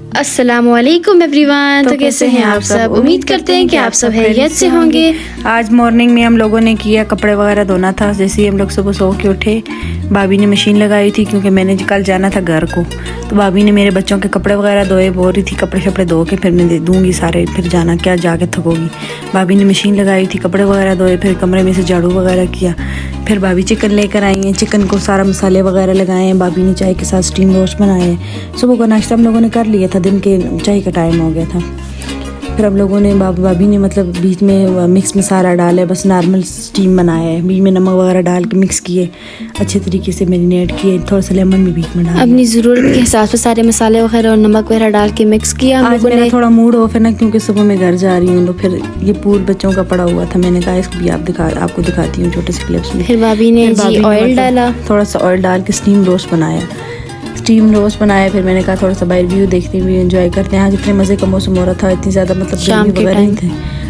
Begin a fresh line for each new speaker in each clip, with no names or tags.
अस्सलामुअलैकुम एवरीवन। तो कैसे हैं आप सब? उम्मीद करते हैं कि आप सब खैरियत से होंगे।
आज मॉर्निंग में हम लोगों ने किया, कपड़े वगैरह धोना था। जैसे ही हम लोग सुबह सो के उठे, भाभी ने मशीन लगाई थी क्योंकि मैंने कल जाना था घर को। तो भाभी ने मेरे बच्चों के कपड़े वगैरह धोए, बोल रही थी कपड़े शपड़े धो के फिर मैं दे दूँगी सारे, फिर जाना क्या जाके थकोगी। भाभी ने मशीन लगाई थी, कपड़े वगैरह धोए, फिर कमरे में से झाड़ू वगैरह किया। फिर भाभी चिकन लेकर आई हैं, चिकन को सारा मसाले वगैरह लगाए हैं। भाभी ने चाय के साथ स्टीम रोस्ट बनाए हैं। सुबह का नाश्ता हम लोगों ने कर लिया था, दिन के चाय का टाइम हो गया था। फिर हम लोगों ने भाभी ने मतलब बीच में मिक्स मसाला डाले, बस नॉर्मल स्टीम बनाया है। बीच में नमक वगैरह डाल के मिक्स किए, अच्छे तरीके से मैरिनेट किए, थोड़ा सा लेमन भी बीच में डाला।
अपनी ज़रूरत के हिसाब से सारे मसाले वगैरह और नमक वगैरह डाल के मिक्स किया।
आज मेरा थोड़ा मूड ऑफ है ना, क्योंकि सुबह मैं घर जा रही हूँ। तो फिर ये पूरे बच्चों का पड़ा हुआ था, मैंने कहा इसको भी आपको दिखाती हूँ छोटे से क्लिप्स में।
फिर भाभी ने ऑयल डाला,
थोड़ा सा ऑयल डाल के स्टीम रोस्ट बनाया। फिर मैंने कहा थोड़ा सा बाहर व्यू देखते हुए एंजॉय करते हैं। आज इतने मज़े का मौसम हो रहा था, इतनी ज़्यादा मतलब
शाम के टाइम
थे,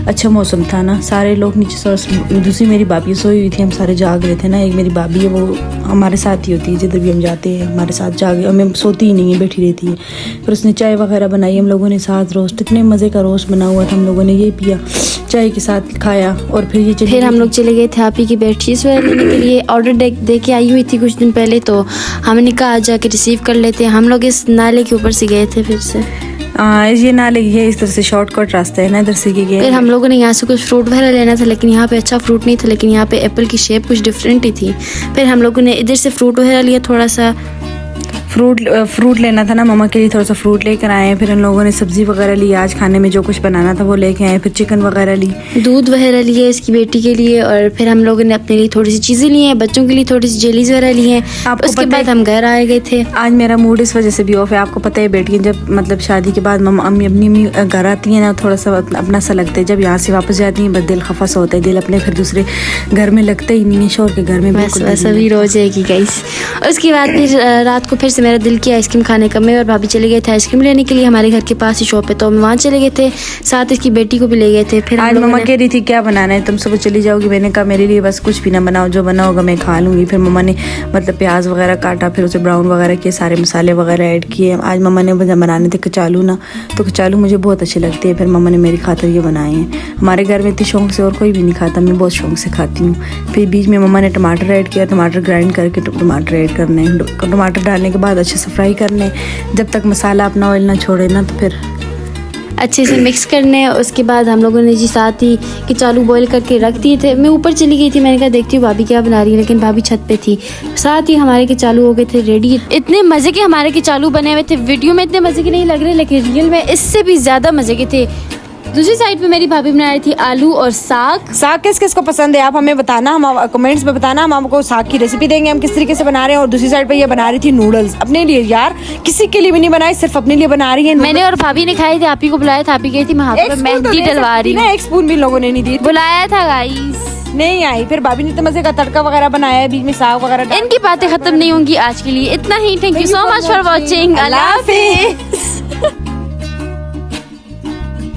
अच्छा मौसम था ना। सारे लोग नीचे, दूसरी मेरी भाभी सोई हुई थी, हम सारे जाग रहे थे ना। एक मेरी भाभी है, वो हमारे साथ ही होती है, जिधर भी हम जाते हैं हमारे साथ जाग, हमें सोती ही नहीं है, बैठी रहती है। फिर उसने चाय वगैरह बनाई, हम लोगों ने साथ रोस्ट, इतने मज़े का रोस्ट बना हुआ था, हम लोगों ने ये पिया, चाय के साथ खाया। और फिर
हम लोग चले गए थे आपी की बेडशीट्स लेने के लिए। ऑर्डर दे के आई हुई थी कुछ दिन पहले, तो हमने कहा आज जाके रिसीव कर लेते हैं। हम लोग इस नाले के ऊपर से गए थे फिर से।
ये नाले है, इस तरह से शॉर्टकट रास्ता है ना, इधर से गए।
फिर हम लोगों ने यहाँ से कुछ फ्रूट वगैरह लेना था, लेकिन यहाँ पे अच्छा फ्रूट नहीं था, लेकिन यहाँ पे एप्पल की शेप कुछ डिफरेंट ही थी। फिर हम लोगों ने इधर से फ्रूट वगैरह लिया, थोड़ा सा
फ्रूट लेना था ना मम्मा के लिए, थोड़ा सा फ्रूट लेकर आए। फिर हम लोगों ने सब्जी वगैरह ली, आज खाने में जो कुछ बनाना था वो लेके आए। फिर चिकन वगैरह ली,
दूध वगैरह लिए इसकी बेटी के लिए। और फिर हम लोगों ने अपने लिए थोड़ी सी चीज़ें ली हैं, बच्चों के लिए थोड़ी सी जेलीज वगैरह ली हैं। उसके बाद हम घर आ गए थे।
आज मेरा मूड इस वजह से भी ऑफ है। आपको पता है बेटियाँ जब मतलब शादी के बाद अपनी घर आती हैं ना, थोड़ा सा अपना सा लगता है। जब यहाँ से वापस जाती हैं बस दिल खफा सा होता है, दिल अपने फिर दूसरे घर में लगता ही नहीं है, शोर के घर में
वैसा भी रो जाएगी गाइस। उसके बाद फिर रात को फिर से मेरा दिल किया आइसक्रीम खाने का। मैं और भाभी चले गए थे आइसक्रीम लेने के लिए, हमारे घर के पास ही शॉप है, तो हम वहाँ चले गए थे, साथ इसकी बेटी को भी ले गए थे। फिर
आज मम्मा कह रही थी क्या बनाना है, तुम सुबह चली जाओगी। मैंने कहा मेरे लिए बस कुछ भी ना बनाओ, जो बना होगा मैं खा लूँगी। फिर मम्मा ने मतलब प्याज वगैरह काटा, फिर उसे ब्राउन वगैरह किए, सारे मसाले वगैरह ऐड किए। आज मम्मा ने बनाने थे कचालू ना, तो कचालू मुझे बहुत अच्छे लगते हैं, फिर मम्मा ने मेरी खातिर ये बनाए हैं। हमारे घर में इतनी शौक से और कोई भी नहीं खाता, मैं बहुत शौक से खाती हूँ। फिर बीच में मम्मा ने टमाटर ऐड किया, टमाटर ग्राइंड करके टमाटर ऐड करने, टमाटर डालने के बाद अच्छे से फ्राई करने, जब तक मसाला अपना ऑयल ना छोड़े ना, तो फिर
अच्छे से मिक्स करने। उसके बाद हम लोगों ने जी साथ ही कचालू बॉईल करके रख दिए थे। मैं ऊपर चली गई थी, मैंने कहा देखती हूँ भाभी क्या बना रही है, लेकिन भाभी छत पे थी। साथ ही हमारे कचालू हो गए थे रेडी। इतने मज़े के हमारे कचालू बने हुए थे, वीडियो में इतने मज़े के नहीं लग रहे, लेकिन रियल में इससे भी ज़्यादा मज़े के थे। दूसरी साइड पे मेरी भाभी बना रही थी आलू और साग।
साग किस किस को पसंद है आप हमें बताना, हम कमेंट्स में बताना, हम आपको साग की रेसिपी देंगे हम किस तरीके से बना रहे हैं। और दूसरी साइड पे ये बना रही थी नूडल्स अपने लिए, यार किसी के लिए भी नहीं बनाई, सिर्फ अपने लिए बना रही है।
मैंने और भाभी ने खाए थे, आप ही को बुलाया था, आप ही गई थी, मैं हाथ पे मेहंदी डलवा रही हूँ।
एक स्पून भी लोगों ने नहीं दी,
बुलाया था गाइस,
नहीं आई। फिर भाभी ने तो मजे का तड़का वगैरह बनाया है, बीच में साग वगैरह।
इनकी बातें खत्म नहीं होंगी आज के लिए, इतना ही। Thank you so much for watching. अल्लाह हाफिज़।